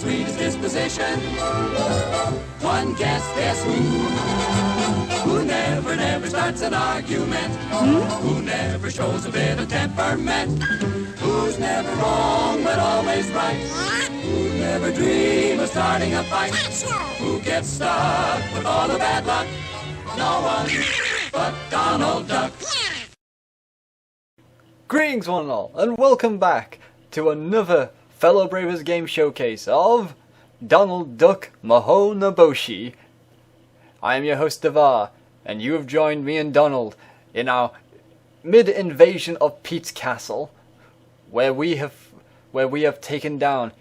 sweetest disposition. One guess who never starts an argument, who never shows a bit of temperament, who's never wrong but always right, who never dream of starting a fight, who gets stuck with all the bad luck. No one but Donald Duck. Greetings one and all, and welcome back to another Fellobrabers game showcase of Donald Duck Mahō na Bōshi. I am your host Devar, and you have joined me and Donald in our mid-invasion of Pete's castle, where we have taken down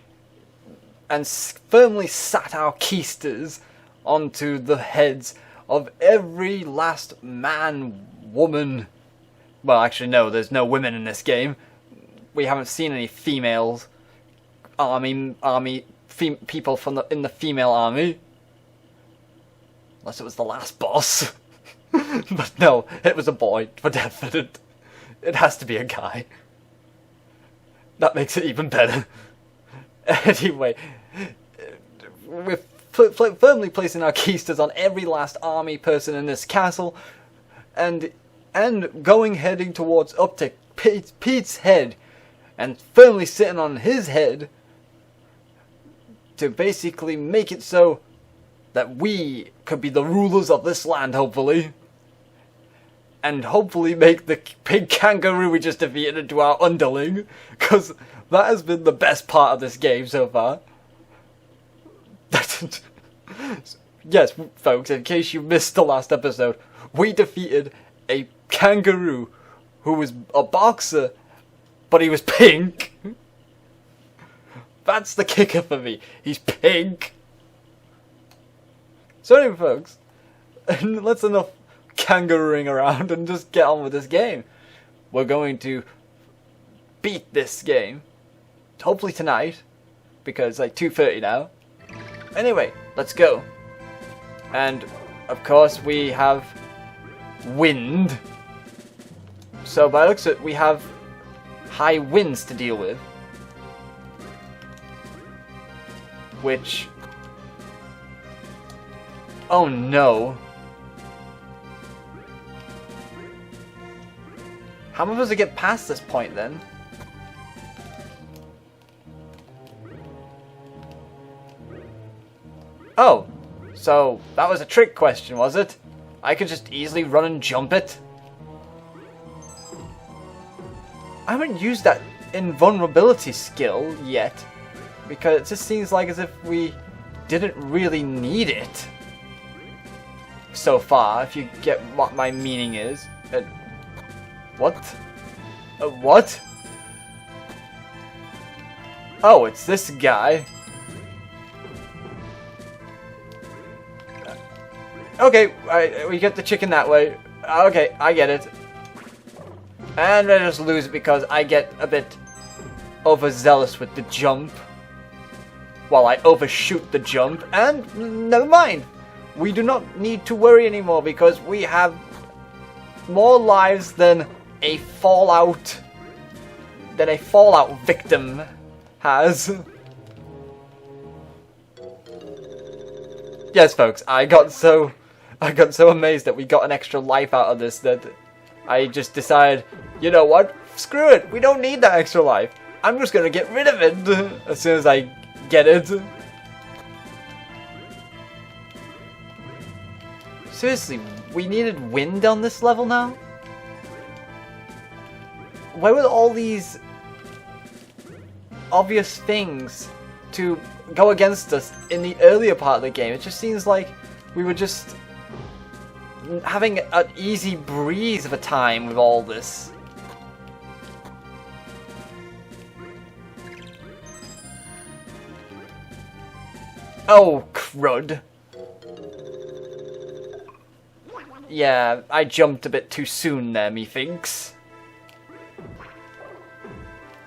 and firmly sat our keisters onto the heads of every last man, woman. Well, actually, no, there's no women in this game. We haven't seen any females, people in the female army. Unless it was the last boss. But no, it was a boy, for definite. It has to be a guy. That makes it even better. Anyway, we're firmly placing our keisters on every last army person in this castle, and heading towards up to Pete's head, and firmly sitting on his head to basically make it so that we could be the rulers of this land, hopefully. And hopefully make the big kangaroo we just defeated into our underling, because that has been the best part of this game so far. Yes, folks, in case you missed the last episode, we defeated a kangaroo who was a boxer, but he was pink. That's the kicker for me. He's pink. So anyway, folks, let's enough kangarooing around and just get on with this game. We're going to beat this game, hopefully tonight, because it's like 2:30 now. Anyway, let's go. And of course we have wind. So by the looks of it, we have high winds to deal with, which, oh no. How am I supposed to get past this point then? Oh, so that was a trick question, was it? I could just easily run and jump it? I haven't used that invulnerability skill yet, because it just seems like as if we didn't really need it so far, if you get what my meaning is. What? What? Oh, it's this guy. Okay, we get the chicken that way. Okay, I get it. And I just lose it because I get a bit overzealous with the jump, while I overshoot the jump, and never mind. We do not need to worry anymore because we have more lives than a Fallout victim has. Yes, folks, I got so amazed that we got an extra life out of this that I just decided, you know what? Screw it. We don't need that extra life. I'm just gonna get rid of it as soon as I get it. Seriously, we needed wind on this level now? Why were all these obvious things to go against us in the earlier part of the game? It just seems like we were just having an easy breeze of a time with all this. Oh, crud. Yeah, I jumped a bit too soon there, methinks.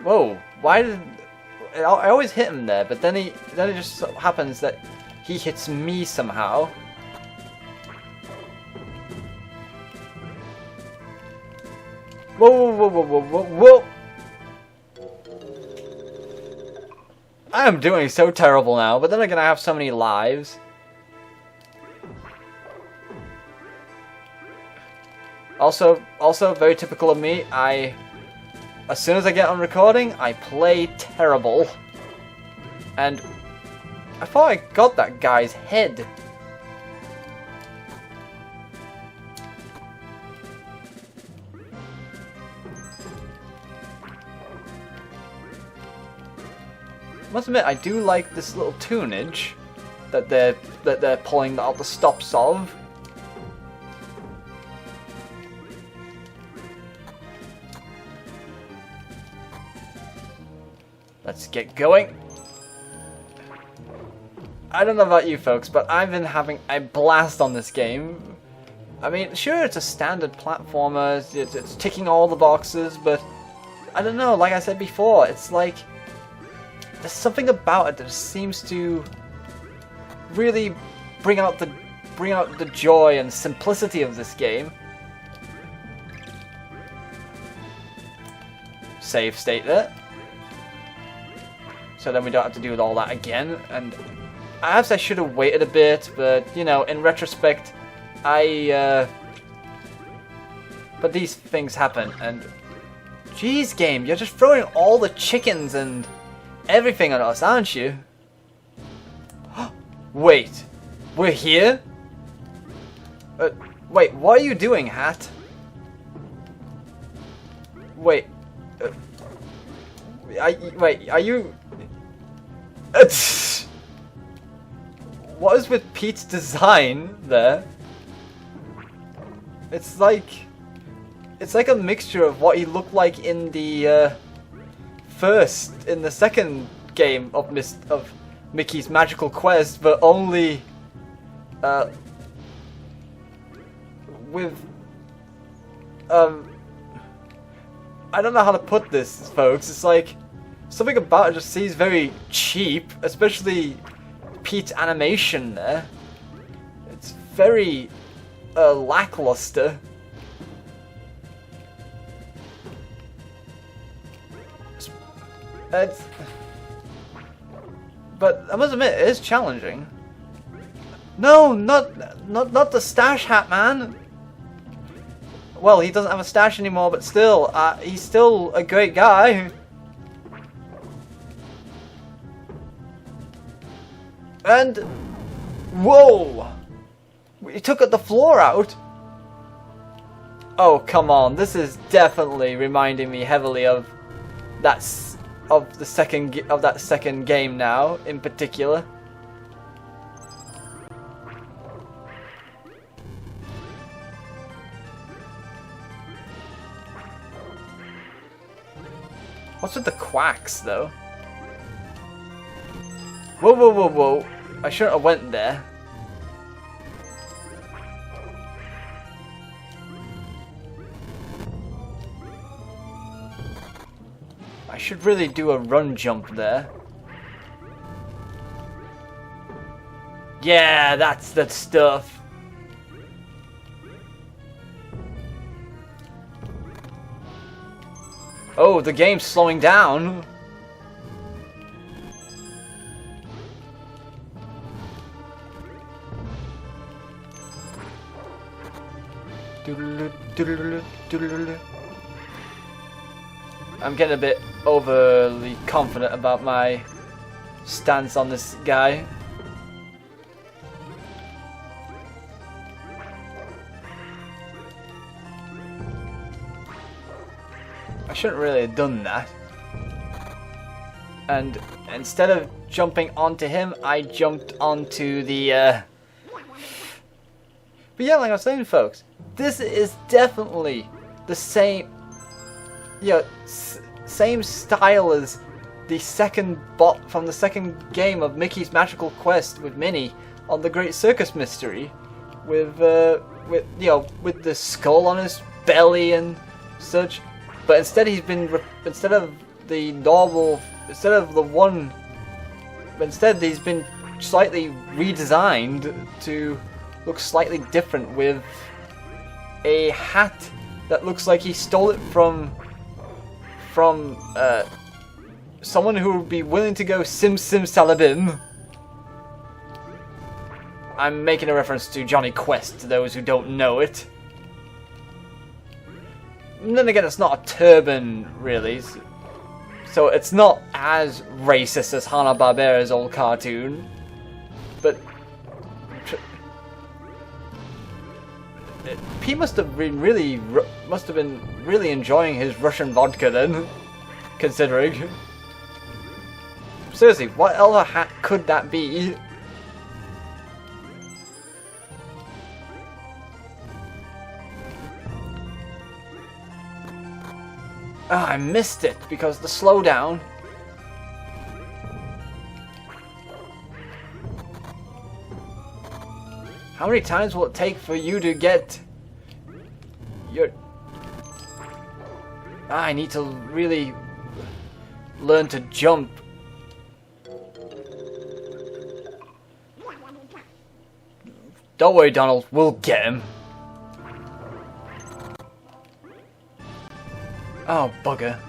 Whoa, why did... I always hit him there, but then it just so happens that he hits me somehow. Whoa, whoa, whoa, whoa, whoa, whoa! I am doing so terrible now, but then again I have so many lives. Also very typical of me, as soon as I get on recording, I play terrible. And I thought I got that guy's head. I must admit, I do like this little tunage that they're pulling out the stops of. Let's get going. I don't know about you folks, but I've been having a blast on this game. I mean, sure, it's a standard platformer, it's ticking all the boxes, but I don't know, like I said before, it's like there's something about it that seems to really bring out the joy and simplicity of this game. Save state there. So then we don't have to do all that again. And perhaps I should have waited a bit, but you know, in retrospect, but these things happen. And geez, game, you're just throwing all the chickens and everything on us, aren't you? Wait, we're here? Wait, what are you doing, Hat? Wait, wait, are you? What is with Pete's design there? It's like a mixture of what he looked like in the second game of Mickey's Magical Quest, but only with I don't know how to put this, folks. It's like something about it just seems very cheap, especially Pete's animation there. It's very lackluster. But I must admit, it is challenging. No, not the stash hat man. Well, he doesn't have a stash anymore, but still, he's still a great guy. And whoa, he took the floor out. Oh come on, this is definitely reminding me heavily of that second game now, in particular. What's with the quacks, though? Whoa, whoa, whoa, whoa. I shouldn't have went there. I should really do a run jump there. Yeah, that's that stuff. Oh, the game's slowing down. I'm getting a bit overly confident about my stance on this guy. I shouldn't really have done that. And instead of jumping onto him, I jumped onto the But yeah, like I was saying, folks, this is definitely the same, same style as the second bot from the second game of Mickey's Magical Quest with Minnie on the Great Circus Mystery, with the skull on his belly and such. But instead instead he's been slightly redesigned to look slightly different, with a hat that looks like he stole it from someone who would be willing to go sim salabim. I'm making a reference to Johnny Quest, to those who don't know it. And then again, it's not a turban, really. So it's not as racist as Hanna-Barbera's old cartoon. But he must have been really enjoying his Russian vodka then, considering. Seriously, what other hat could that be? Ah, I missed it because the slowdown. How many times will it take for you to get your... Ah, I need to really learn to jump. Don't worry, Donald. We'll get him. Oh, bugger.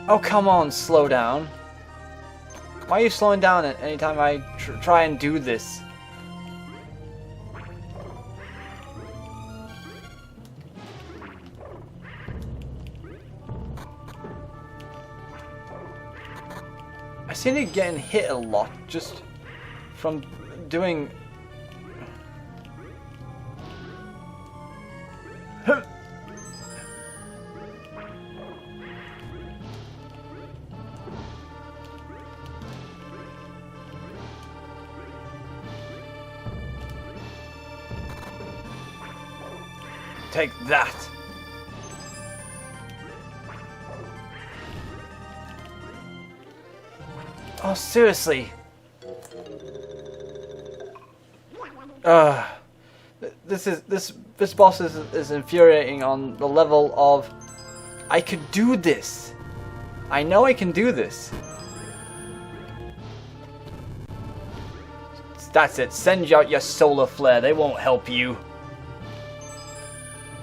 Oh, come on, slow down. Why are you slowing down anytime I try and do this? I seem to be getting hit a lot just from doing... Take that! Oh, seriously! This boss is infuriating on the level of I could do this. I know I can do this. That's it. Send out your solar flare. They won't help you.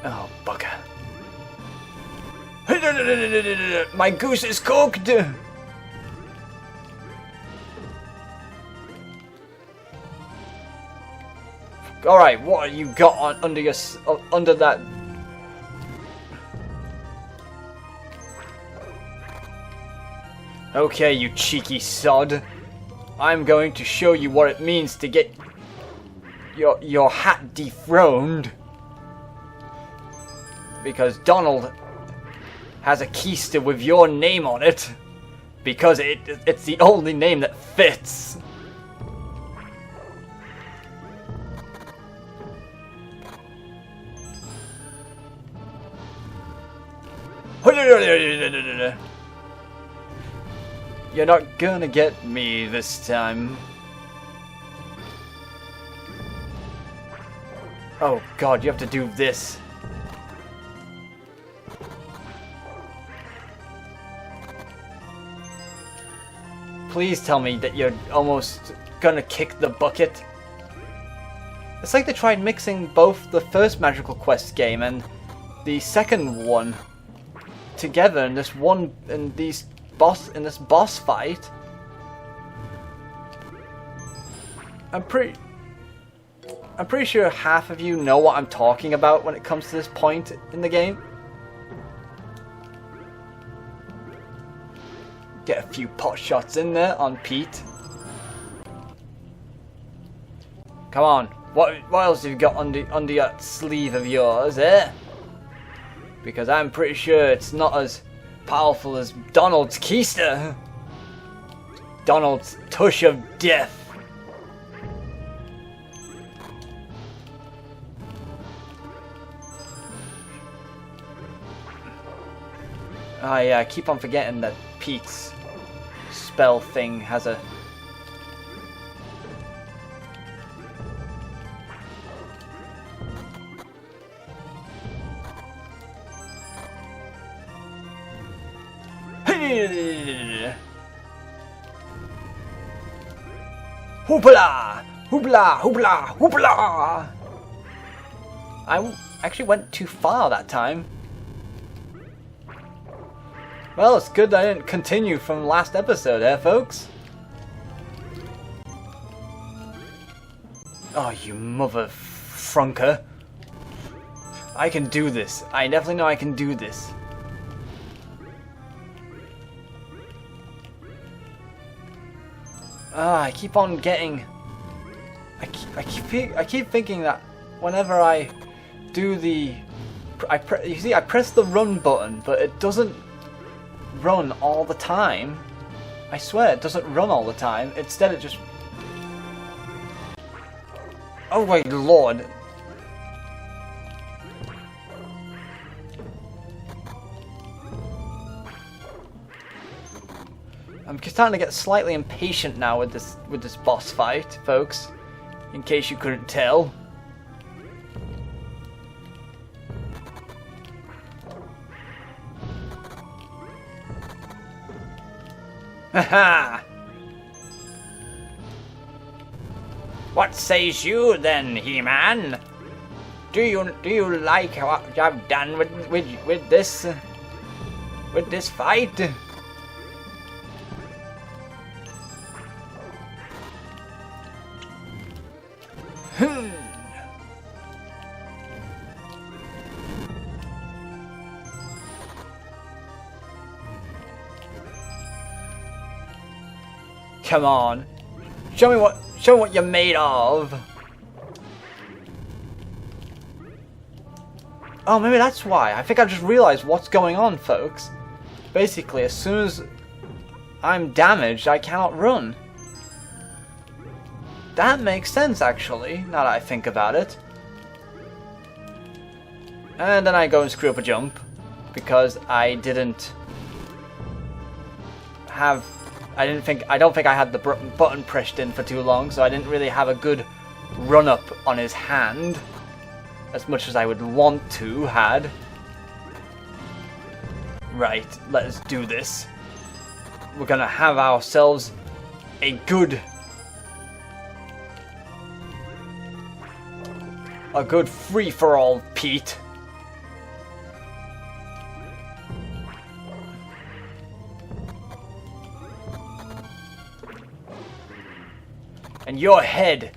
Oh, bugger. My goose is cooked! Alright, what have you got on under your under that? Okay, you cheeky sod. I'm going to show you what it means to get your hat dethroned. Because Donald has a keister with your name on it. Because it's the only name that fits. You're not gonna get me this time. Oh god, you have to do this. Please tell me that you're almost gonna kick the bucket. It's like they tried mixing both the first Magical Quest game and the second one together in this boss fight. I'm pretty sure half of you know what I'm talking about when it comes to this point in the game. Get a few pot shots in there on Pete. Come on, what else have you got under your sleeve of yours, eh? Because I'm pretty sure it's not as powerful as Donald's keister. Donald's tush of death. Oh yeah, I keep on forgetting that Pete's spell thing has a... Hoopla! Hoopla! Hoopla! Hoopla! I actually went too far that time. Well, it's good I didn't continue from last episode, eh, folks? Oh, you mother frunker. I can do this. I definitely know I can do this. I keep on getting... I keep thinking that whenever I do the... you see, I press the run button, but it doesn't run all the time. I swear, it doesn't run all the time. Instead, it just... Oh my lord. I'm starting to get slightly impatient now with this boss fight, folks. In case you couldn't tell. Haha! What says you then, He-Man? Do you like what I've done with this fight? Come on, show me what you're made of. Oh, maybe that's why. I think I just realized what's going on, folks. Basically, as soon as I'm damaged, I cannot run. That makes sense, actually, now that I think about it. And then I go and screw up a jump, because I don't think I had the button pressed in for too long, so I didn't really have a good run up on his hand, as much as I would want to had. Right, let's do this. We're gonna have ourselves a good free-for-all, Pete. And your head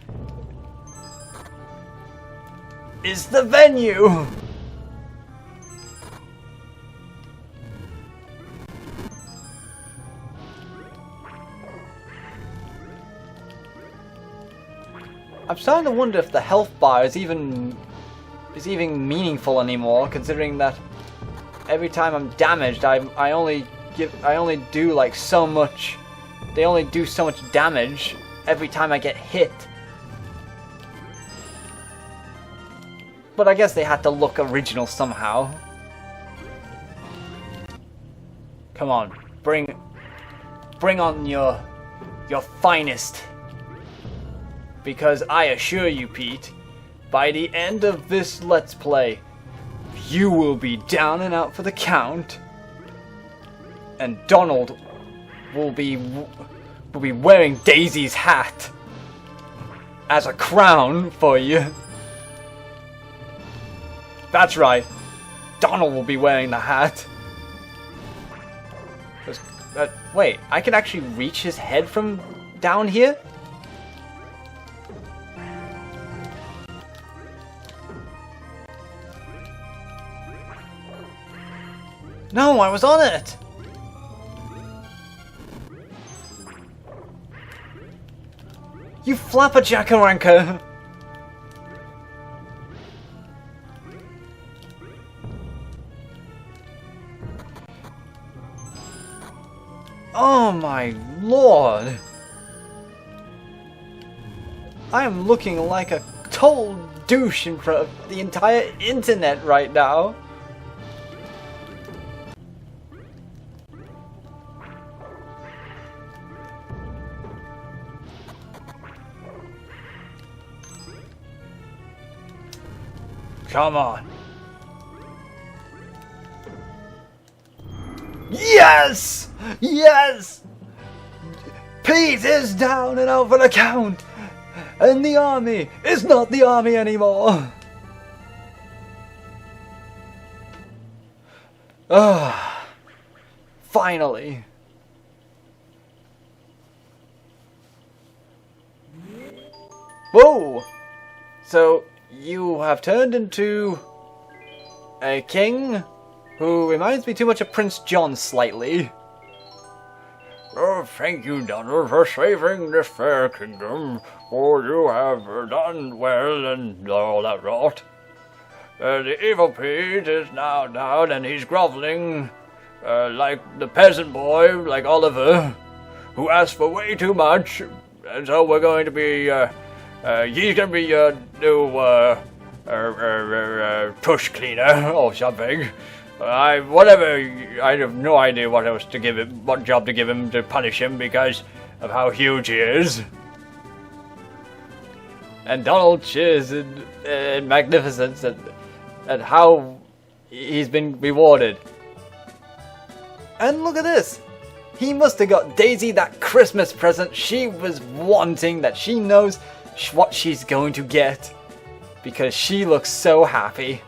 is the venue. I'm starting to wonder if the health bar is even meaningful anymore, considering that every time I'm damaged, I only do like so much. They only do so much damage every time I get hit. But I guess they had to look original somehow. Come on, bring on your finest. Because I assure you, Pete, by the end of this Let's Play, you will be down and out for the count, and Donald will be wearing Daisy's hat as a crown for you. That's right, Donald will be wearing the hat. Wait, I can actually reach his head from down here? No, I was on it! You flapper-jackaranker! Oh my lord! I am looking like a total douche in front of the entire internet right now. Come on. Yes! Yes! Pete is down and out for the count! And the army is not the army anymore! Ah, finally. Whoa! So, you have turned into a king who reminds me too much of Prince John slightly. Oh, thank you, Donald, for saving this fair kingdom, for you have done well and all that rot. The evil Pete is now down and he's groveling, like the peasant boy, like Oliver, who asked for way too much, and so we're going to be, he's going to be your new, tush cleaner or something. I have no idea what else to give him, what job to give him to punish him because of how huge he is. And Donald cheers in magnificence at how he's been rewarded. And look at this! He must have got Daisy that Christmas present she was wanting, that she knows what she's going to get. Because she looks so happy.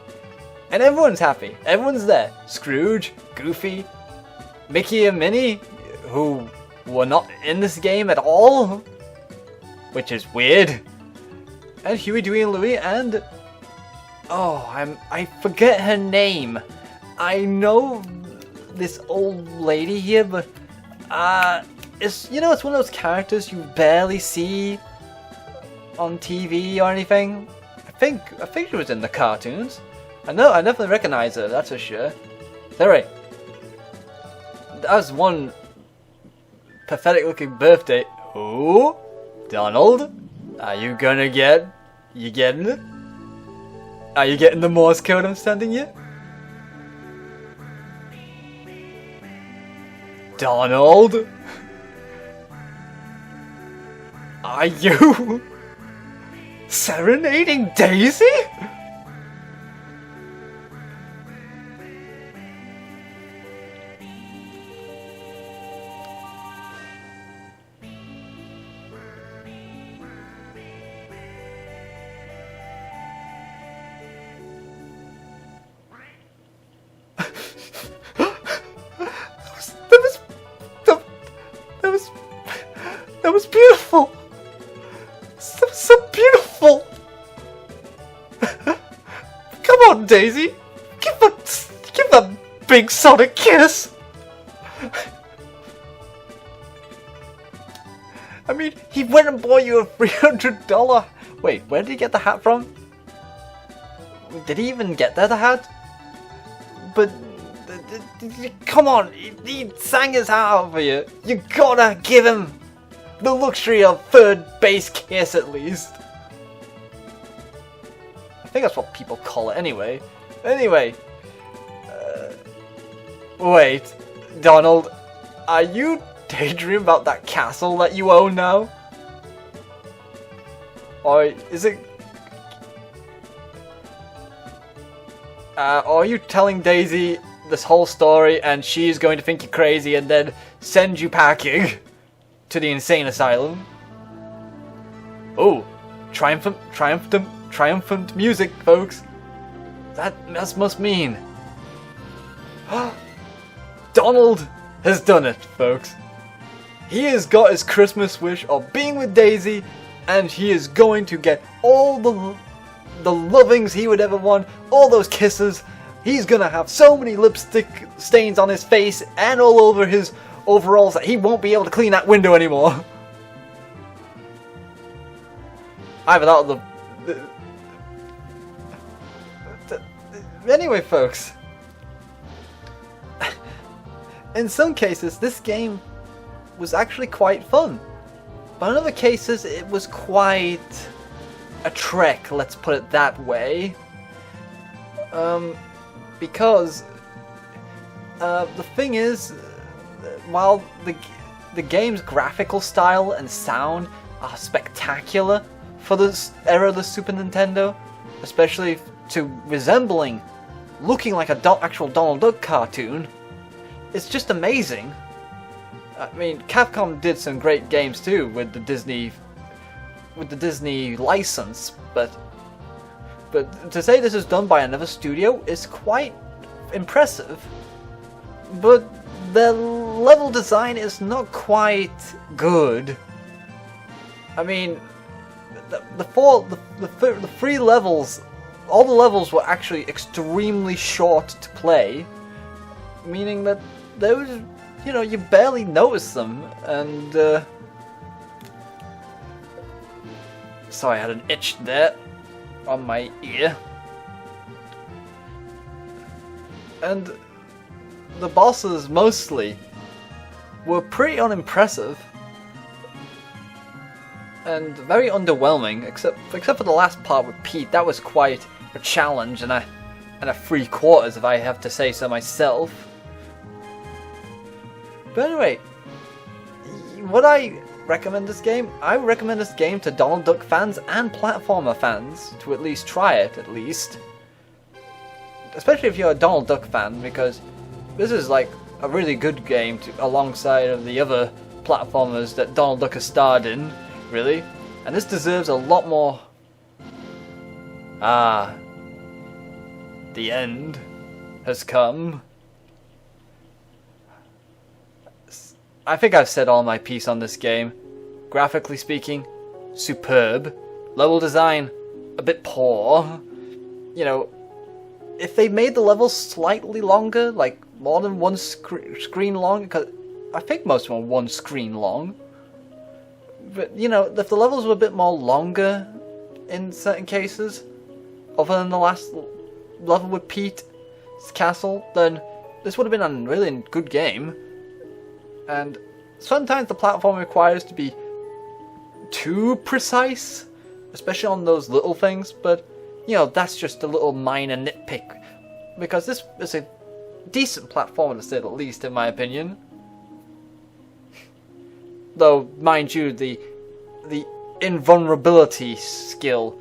And everyone's happy. Everyone's there. Scrooge, Goofy, Mickey and Minnie, who were not in this game at all, which is weird. And Huey, Dewey, and Louie, and I forget her name. I know this old lady here, but it's one of those characters you barely see on TV or anything. I think she was in the cartoons. I definitely recognize her, that's for sure. Anyway, that was one pathetic looking birthday. Oh, Donald, are you gonna you getting it? Are you getting the Morse code I'm sending you? Donald? Are you serenading Daisy? That was beautiful. That was so beautiful. Come on, Daisy. Give that big son a kiss. I mean, he went and bought you a $300. Wait, where did he get the hat from? Did he even get there, the hat? But come on, he sang his heart out for you. You gotta give him the luxury of third base kiss at least. I think that's what people call it anyway. Anyway, wait, Donald, are you daydreaming about that castle that you own now? Or is it? Or are you telling Daisy this whole story and she's going to think you're crazy and then send you packing to the insane asylum? Oh, triumphant music, folks. That must mean Donald has done it, folks. He has got his Christmas wish of being with Daisy, and he is going to get all the lovings he would ever want, all those kisses. He's gonna have so many lipstick stains on his face and all over his overalls that he won't be able to clean that window anymore. Either that or Anyway, folks. In some cases, this game was actually quite fun. But in other cases, it was quite a trek, let's put it that way. Because the thing is, while the game's graphical style and sound are spectacular for this era of the Super Nintendo, especially to resembling, looking like a actual Donald Duck cartoon, it's just amazing. I mean, Capcom did some great games too with the Disney license, but to say this is done by another studio is quite impressive. but the level design is not quite good. I mean, the three levels, all the levels were actually extremely short to play, meaning that those, you know, you barely notice them, and sorry, I had an itch there on my ear. And the bosses mostly were pretty unimpressive and very underwhelming, except for the last part with Pete. That was quite a challenge and a 3/4, if I have to say so myself. But anyway, would I recommend this game? I recommend this game to Donald Duck fans and platformer fans to at least try it, at least. Especially if you're a Donald Duck fan, because this is like a really good game alongside of the other platformers that Donald Duck has starred in, really. And this deserves a lot more. Ah, the end has come. I think I've said all my piece on this game. Graphically speaking, superb. Level design, a bit poor. You know, if they made the levels slightly longer, like more than one screen long, because I think most of them are one screen long. But, you know, if the levels were a bit more longer in certain cases, other than the last level with Pete's castle, then this would have been a really good game. And sometimes the platform requires to be too precise, especially on those little things, but, you know, that's just a little minor nitpick, because this is a decent platformer to say the least, in my opinion. Though, mind you, the invulnerability skill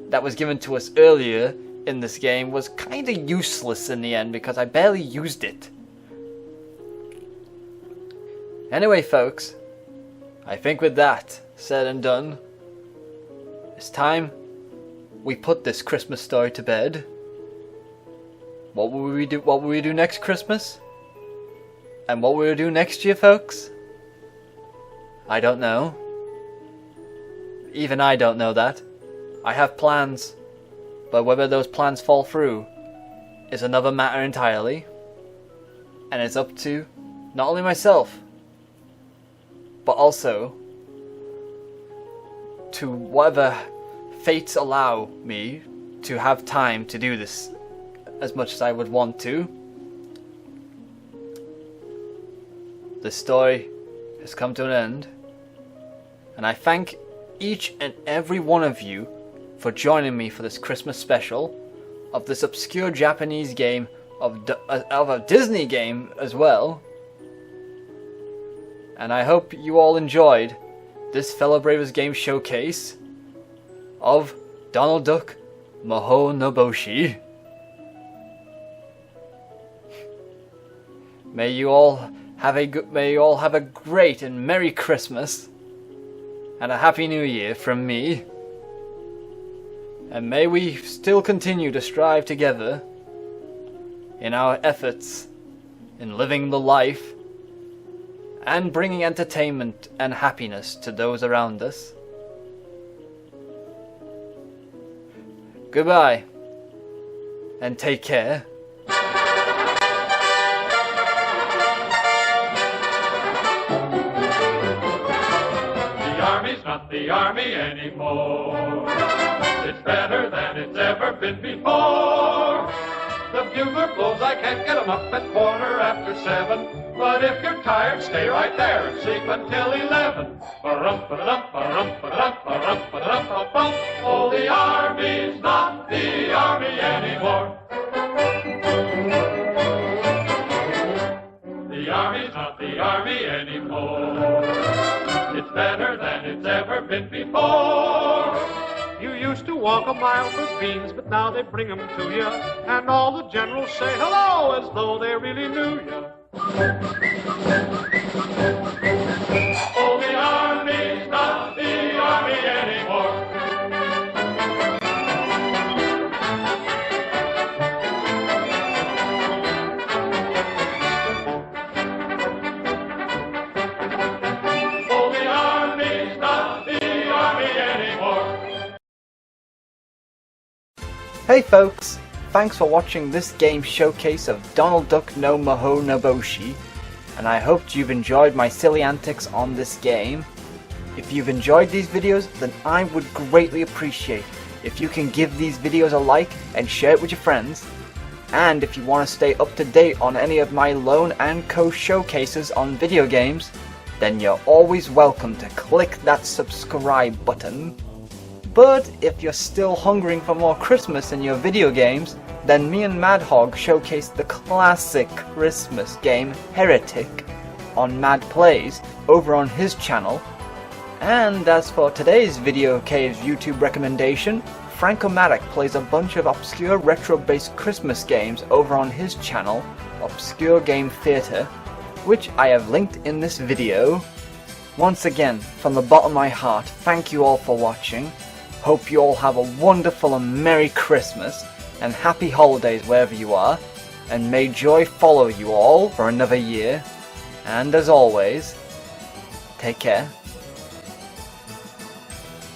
that was given to us earlier in this game was kinda useless in the end, because I barely used it. Anyway, folks, I think with that said and done, it's time we put this Christmas story to bed. What will we do? What will we do next Christmas? And what will we do next year, folks? I don't know. Even I don't know that. I have plans, but whether those plans fall through is another matter entirely. And it's up to not only myself, but also to whatever fates allow me to have time to do this as much as I would want to. The story has come to an end, and I thank each and every one of you for joining me for this Christmas special of this obscure Japanese game of a Disney game as well. And I hope you all enjoyed this Fellobrabers game showcase of Donald Duck Mahō no Bōshi. May you all have a great and Merry Christmas and a Happy New Year from me. And may we still continue to strive together in our efforts in living the life and bringing entertainment and happiness to those around us. Goodbye, and take care. The Army's not the Army anymore. It's better than it's ever been before. The bugler blows, I can't get 'em up at 7:15. But if you're tired, stay right there and sleep until 11. Oh, the Army's not the Army anymore. The Army's not the Army anymore. It's better than it's ever been before. You used to walk a mile for beans, but now they bring 'em to you, and all the generals say hello as though they really knew you. Oh, the Army's not the Army anymore. Hey folks, thanks for watching this game showcase of Donald Duck no Mahou no Bōshi, and I hope you've enjoyed my silly antics on this game. If you've enjoyed these videos, then I would greatly appreciate if you can give these videos a like and share it with your friends. And if you want to stay up to date on any of my Lone and Co showcases on video games, then you're always welcome to click that subscribe button. But if you're still hungering for more Christmas in your video games, then me and Madhog showcased the classic Christmas game Heretic on Mad Plays over on his channel. And as for today's Video Cave's YouTube recommendation, Franco-Matic plays a bunch of obscure retro-based Christmas games over on his channel, Obscure Game Theatre, which I have linked in this video. Once again, from the bottom of my heart, thank you all for watching. Hope you all have a wonderful and Merry Christmas, and Happy Holidays wherever you are, and may joy follow you all for another year. And as always, take care.